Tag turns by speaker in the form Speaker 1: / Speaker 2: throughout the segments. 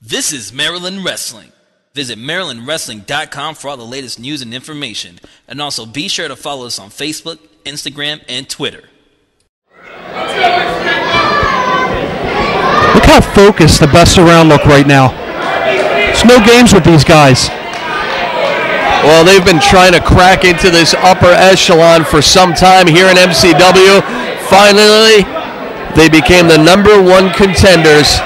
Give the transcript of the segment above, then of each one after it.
Speaker 1: This is Maryland Wrestling. Visit MarylandWrestling.com for all the latest news and information. And also be sure to follow us on Facebook, Instagram, and Twitter.
Speaker 2: Look how focused the best around look right now. There's no games with these guys.
Speaker 3: Well, they've been trying to crack into this upper echelon for some time here in MCW. Finally, they became the #1 contenders.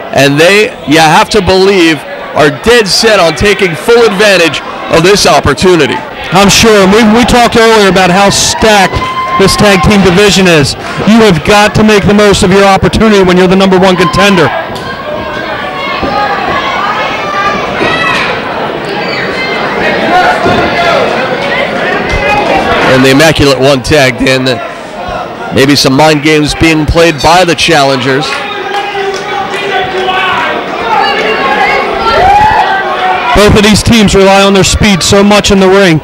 Speaker 3: And they, you have to believe, are dead set on taking full advantage of this opportunity.
Speaker 2: I'm sure. We talked earlier about how stacked this tag team division is. You have got to make the most of your opportunity when you're the #1 contender.
Speaker 3: And the Immaculate One tagged in. Maybe some mind games being played by the challengers.
Speaker 2: Both of these teams rely on their speed so much in the ring.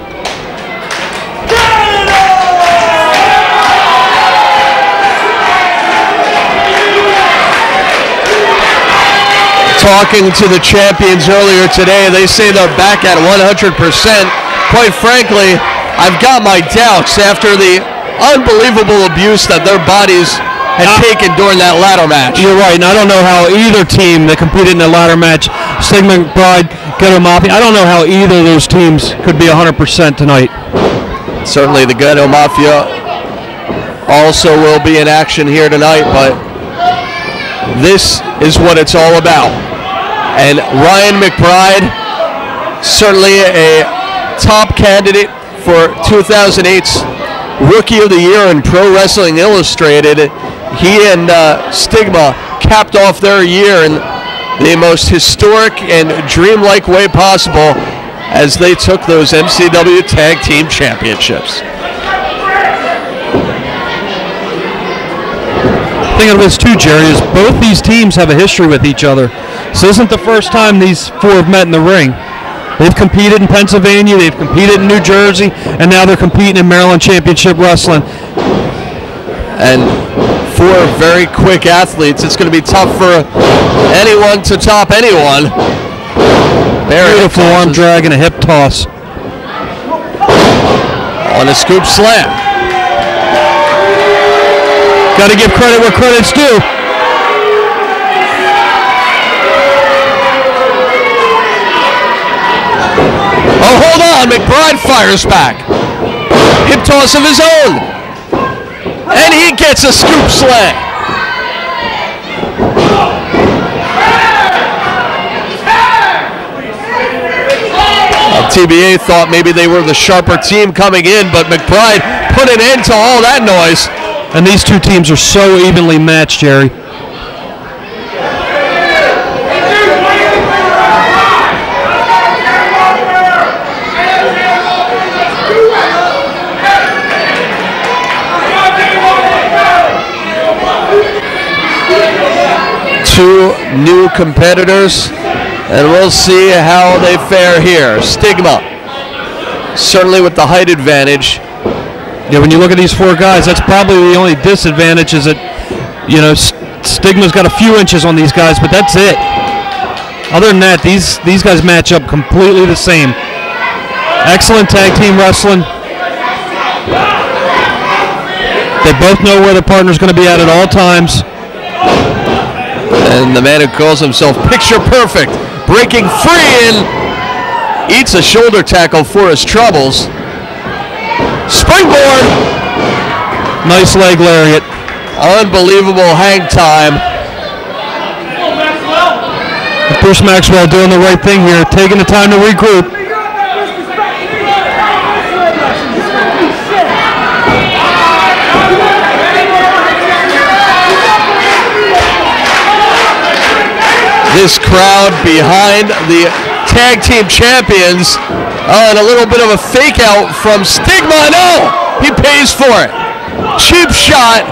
Speaker 3: Talking to the champions earlier today, they say they're back at 100%. Quite frankly, I've got my doubts after the unbelievable abuse that their bodies had taken during that ladder match.
Speaker 2: You're right, and I don't know how either team that competed in the ladder match, Stigma, McBride, I don't know how either of those teams could be 100% tonight.
Speaker 3: Certainly the Ghetto Mafia also will be in action here tonight, but this is what it's all about. And Ryan McBride, certainly a top candidate for 2008's Rookie of the Year in Pro Wrestling Illustrated. He and Stigma capped off their year in the most historic and dreamlike way possible as they took those MCW Tag Team Championships.
Speaker 2: The thing of this too, Jerry, is both these teams have a history with each other. This isn't the first time these four have met in the ring. They've competed in Pennsylvania, they've competed in New Jersey, and now they're competing in Maryland Championship Wrestling.
Speaker 3: And four very quick athletes. It's going to be tough for anyone to top anyone.
Speaker 2: Beautiful arm drag and a hip toss.
Speaker 3: On a scoop slam.
Speaker 2: Got to give credit where credit's due.
Speaker 3: Oh, hold on. McBride fires back. Hip toss of his own. And he gets a scoop slam. TBA thought maybe they were the sharper team coming in, but McBride put an end to all that noise.
Speaker 2: And these two teams are so evenly matched, Jerry.
Speaker 3: Two new competitors, and we'll see how they fare here. Stigma, certainly with the height advantage.
Speaker 2: Yeah, when you look at these four guys, that's probably the only disadvantage is that, you know, Stigma's got a few inches on these guys, but that's it. Other than that, these guys match up completely the same. Excellent tag team wrestling. They both know where their partner's going to be at all times.
Speaker 3: And the man who calls himself Picture Perfect, breaking free and eats a shoulder tackle for his troubles. Springboard!
Speaker 2: Nice leg lariat.
Speaker 3: Unbelievable hang time.
Speaker 2: Bruce Maxwell doing the right thing here, taking the time to regroup.
Speaker 3: This crowd behind the tag team champions. And a little bit of a fake out from Stigma. No! He pays for it. Cheap shot.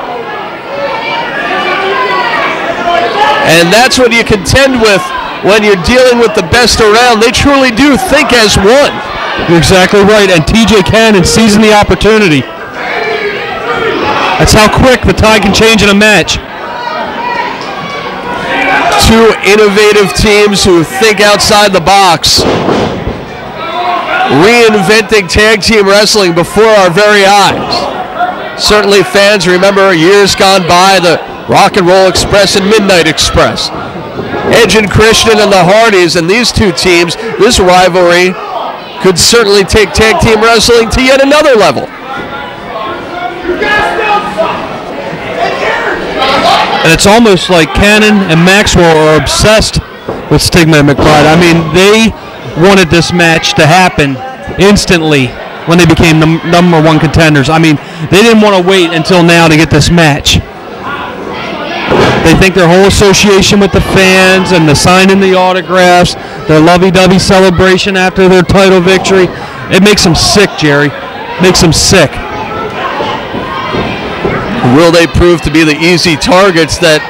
Speaker 3: And that's what you contend with when you're dealing with the best around. They truly do think as one.
Speaker 2: You're exactly right. And TJ Cannon seizing the opportunity. That's how quick the tide can change in a match.
Speaker 3: Two innovative teams who think outside the box, reinventing tag team wrestling before our very eyes. Certainly fans remember years gone by, the Rock and Roll Express and Midnight Express. Edge and Christian and the Hardys, and these two teams, this rivalry could certainly take tag team wrestling to yet another level.
Speaker 2: And it's almost like Cannon and Maxwell are obsessed with Stigma and McBride. I mean, they wanted this match to happen instantly when they became the number one contenders. I mean, they didn't want to wait until now to get this match. They think their whole association with the fans and the signing the autographs, their lovey-dovey celebration after their title victory, it makes them sick, Jerry. Makes them sick.
Speaker 3: Will they prove to be the easy targets that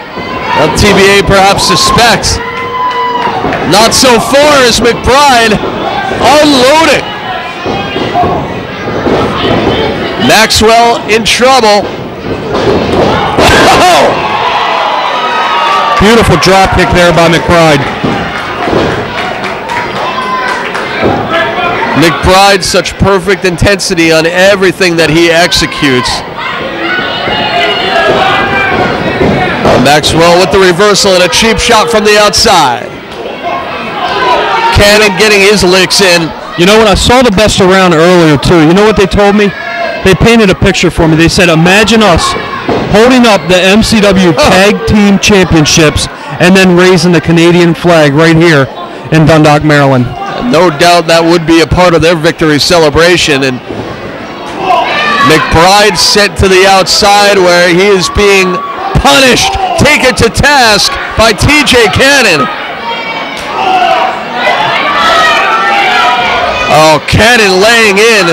Speaker 3: TBA perhaps suspects? Not so far as McBride unloading. Maxwell in trouble. Oh!
Speaker 2: Beautiful drop kick there by McBride.
Speaker 3: McBride, such perfect intensity on everything that he executes. Maxwell with the reversal and a cheap shot from the outside. Cannon getting his licks in.
Speaker 2: You know what? I saw the best around earlier, too. You know what they told me? They painted a picture for me. They said, imagine us holding up the MCW Tag Team Championships and then raising the Canadian flag right here in Dundalk, Maryland.
Speaker 3: No doubt that would be a part of their victory celebration. And McBride sent to the outside where he is being punished, taken to task by TJ Cannon. Oh, Cannon laying in,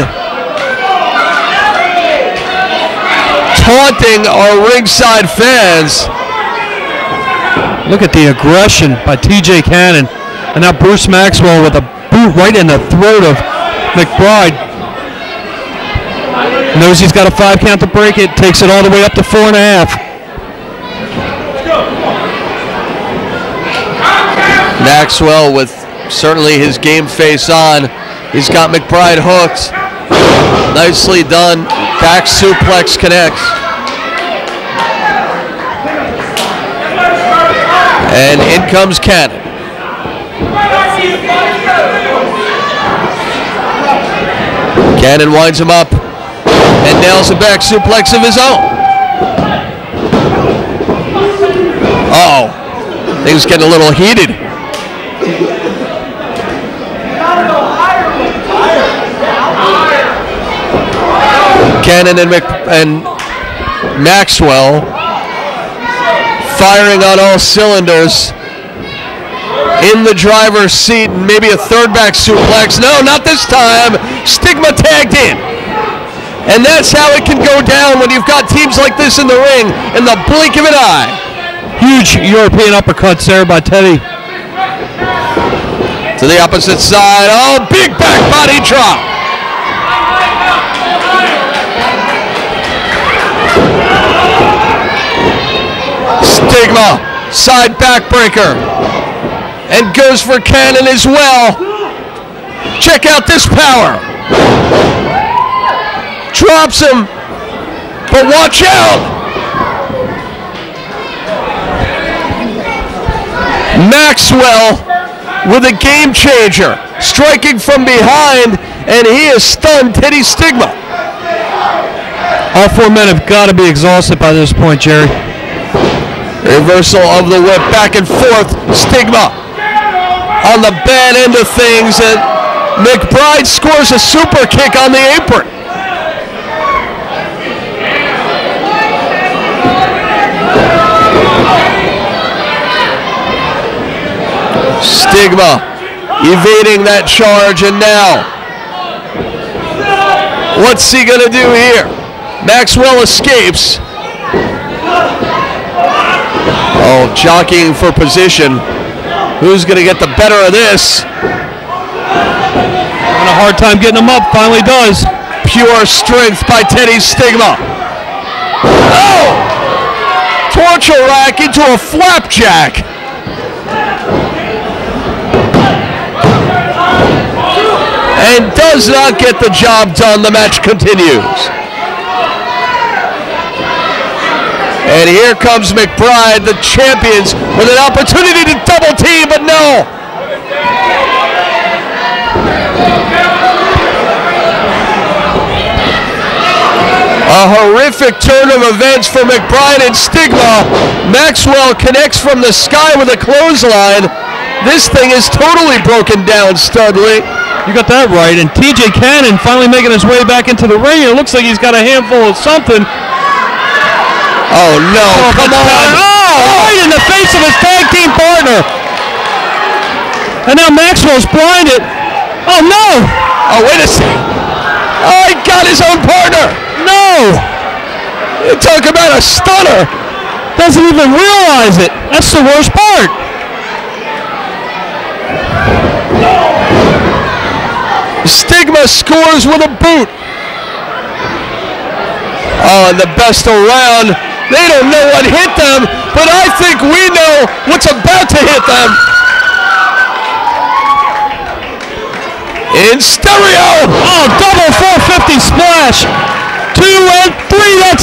Speaker 3: taunting our ringside fans.
Speaker 2: Look at the aggression by TJ Cannon. And now Bruce Maxwell with a boot right in the throat of McBride. Knows he's got a 5 count to break it, takes it all the way up to 4.5.
Speaker 3: Maxwell with certainly his game face on. He's got McBride hooked. Nicely done. Back suplex connects. And in comes Cannon. Cannon winds him up and nails a back suplex of his own. Uh-oh. Things getting a little heated. Cannon and Maxwell firing on all cylinders in the driver's seat, and maybe a third back suplex. No, not this time. Stigma tagged in. And that's how it can go down when you've got teams like this in the ring in the blink of an eye.
Speaker 2: Huge European uppercuts there by Teddy.
Speaker 3: To the opposite side. Oh, big back body drop. Stigma, side backbreaker. And goes for Cannon as well. Check out this power. Drops him. But watch out. Maxwell with a game changer, striking from behind, and he has stunned Teddy Stigma.
Speaker 2: All 4 men have got to be exhausted by this point, Jerry.
Speaker 3: Reversal of the whip, back and forth. Stigma on the bad end of things, and McBride scores a super kick on the apron. Stigma evading that charge, and now what's he gonna do here? Maxwell escapes. Oh, jockeying for position. Who's gonna get the better of this?
Speaker 2: Having a hard time getting him up, finally does.
Speaker 3: Pure strength by Teddy Stigma. Oh! Torture rack into a flapjack. and does not get the job done. The match continues. And here comes McBride, the champions, with an opportunity to double team, but no. A horrific turn of events for McBride and Stigma. Maxwell connects from the sky with a clothesline. This thing is totally broken down, Studley.
Speaker 2: You got that right. And TJ Cannon finally making his way back into the ring. It looks like he's got a handful of something.
Speaker 3: Oh, no. Come on.
Speaker 2: Right in the face of his tag team partner. And now Maxwell's blinded. Oh, no.
Speaker 3: Oh, wait a second. Oh, he got his own partner.
Speaker 2: No.
Speaker 3: You talk about a stunner.
Speaker 2: Doesn't even realize it. That's the worst part.
Speaker 3: Stigma scores with a boot. Oh, and the best around. They don't know what hit them, but I think we know what's about to hit them. In stereo.
Speaker 2: Oh, double 450 splash. 2 and 3. That's